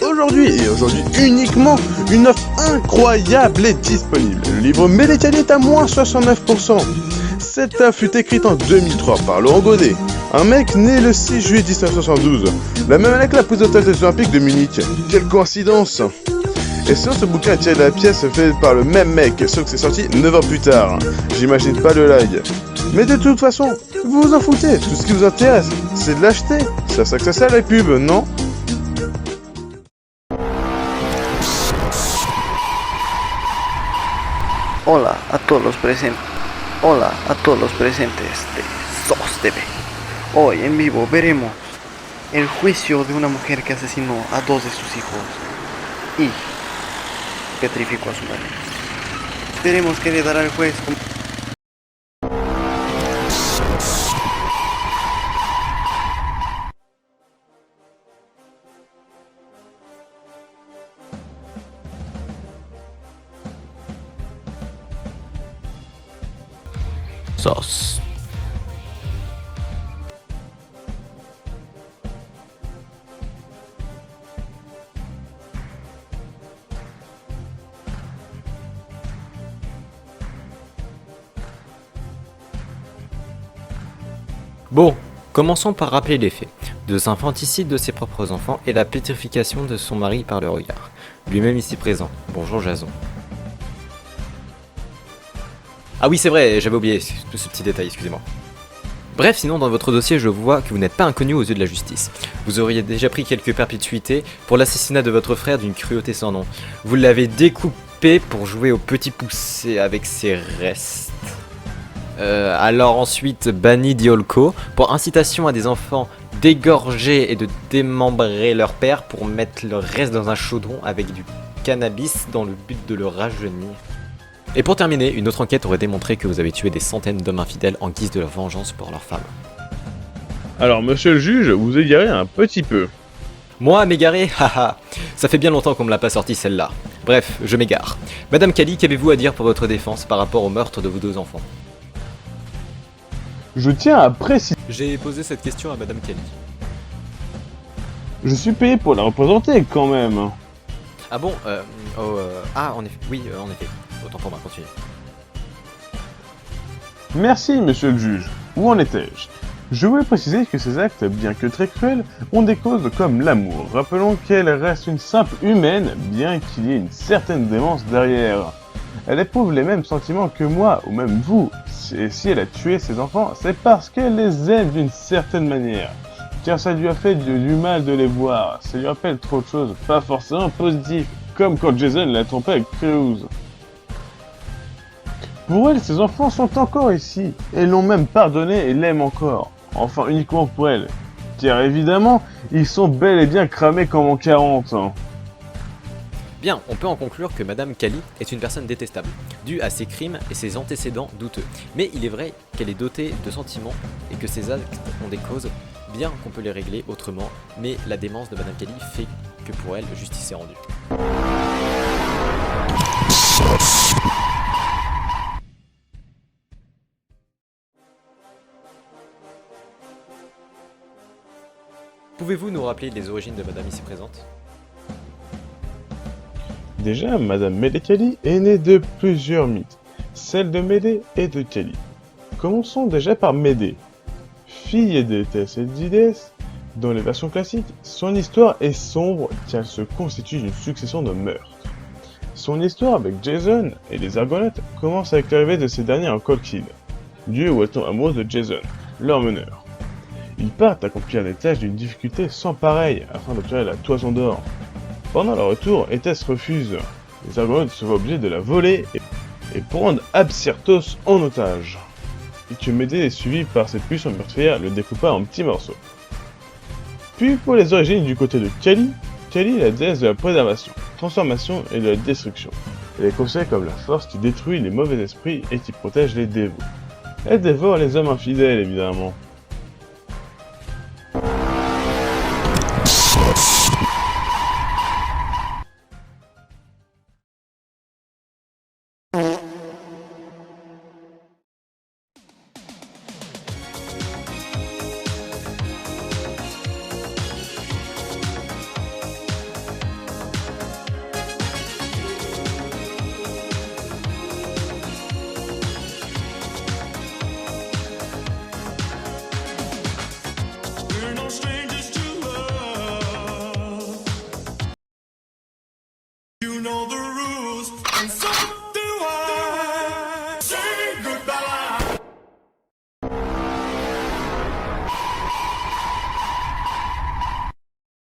Aujourd'hui uniquement, une offre incroyable est disponible. Le livre Médicali est à moins 69%. Cette offre fut écrite en 2003 par Laurent Godet, un mec né le 6 juillet 1972, la même année que la prise d'otage des Olympiques de Munich. Quelle coïncidence! Et sinon, ce bouquin est tiré de la pièce faite par le même mec, sauf que c'est sorti 9 ans plus tard. J'imagine pas le lag. Mais de toute façon, vous vous en foutez, tout ce qui vous intéresse, c'est de l'acheter. C'est ça que ça sert la pub, non? Hola a todos los presentes. Hola a todos los presentes de SOS TV. Hoy en vivo veremos el juicio de una mujer que asesinó a 2 de sus hijos y petrificó a su madre. Veremos qué le dará el juez. SOS. Bon, commençons par rappeler les faits. 2 infanticides de ses propres enfants et la pétrification de son mari par le regard. Lui-même ici présent. Bonjour Jason. Ah oui, c'est vrai, j'avais oublié ce petit détail, excusez-moi. Bref, sinon dans votre dossier, je vois que vous n'êtes pas inconnu aux yeux de la justice. Vous auriez déjà pris quelques perpétuités pour l'assassinat de votre frère d'une cruauté sans nom. Vous l'avez découpé pour jouer au petit poussé avec ses restes. Alors ensuite, banni d'Iolco pour incitation à des enfants d'égorger et de démembrer leur père pour mettre le reste dans un chaudron avec du cannabis dans le but de le rajeunir. Et pour terminer, une autre enquête aurait démontré que vous avez tué des centaines d'hommes infidèles en guise de vengeance pour leurs femmes. Alors, monsieur le juge, vous égarez un petit peu. Moi, m'égarer, haha, ça fait bien longtemps qu'on me l'a pas sorti celle-là. Bref, je m'égare. Madame Kali, qu'avez-vous à dire pour votre défense par rapport au meurtre de vos 2 enfants? Je tiens à préciser. J'ai posé cette question à Madame Kali. Je suis payé pour la représenter quand même. Ah bon, ah, en effet, oui, en effet. Autant pour moi, continuez. Merci, monsieur le juge. Où en étais-je? Je voulais préciser que ces actes, bien que très cruels, ont des causes comme l'amour. Rappelons qu'elle reste une simple humaine, bien qu'il y ait une certaine démence derrière. Elle éprouve les mêmes sentiments que moi, ou même vous. Et si elle a tué ses enfants, c'est parce qu'elle les aime d'une certaine manière. Car ça lui a fait du mal de les voir. Ça lui rappelle trop de choses, pas forcément positives, comme quand Jason l'a trompé avec Cruz. Pour elle, ses enfants sont encore ici, et l'ont même pardonné et l'aiment encore. Enfin, uniquement pour elle. Car évidemment, ils sont bel et bien cramés comme en 40 ans. Bien, on peut en conclure que Madame Kali est une personne détestable, due à ses crimes et ses antécédents douteux. Mais il est vrai qu'elle est dotée de sentiments et que ses actes ont des causes, bien qu'on peut les régler autrement, mais la démence de Madame Kali fait que pour elle, justice est rendue. Pouvez-vous nous rappeler les origines de Madame ici présente? Déjà, Madame Médé-Kali est née de plusieurs mythes, celle de Médée et de Kali. Commençons déjà par Médée. Fille de Théès et d'Idès, dans les versions classiques, son histoire est sombre car elle se constitue d'une succession de meurtres. Son histoire avec Jason et les Argonautes commence avec l'arrivée de ces derniers en Colchide, lieu où elles tombent amoureuses de Jason, leur meneur. Ils partent accomplir des tâches d'une difficulté sans pareille afin d'obtenir la toison d'or. Pendant leur retour, Éthès refuse. Les Argonautes se voient obligés de la voler et prendre Absyrtos en otage. Et que Médée est suivi par cette puissante meurtrière le découpa en petits morceaux. Puis pour les origines du côté de Kali, Kali est la déesse de la préservation, transformation et de la destruction. Elle est considérée comme la force qui détruit les mauvais esprits et qui protège les dévots. Elle dévore les hommes infidèles évidemment. goodbye.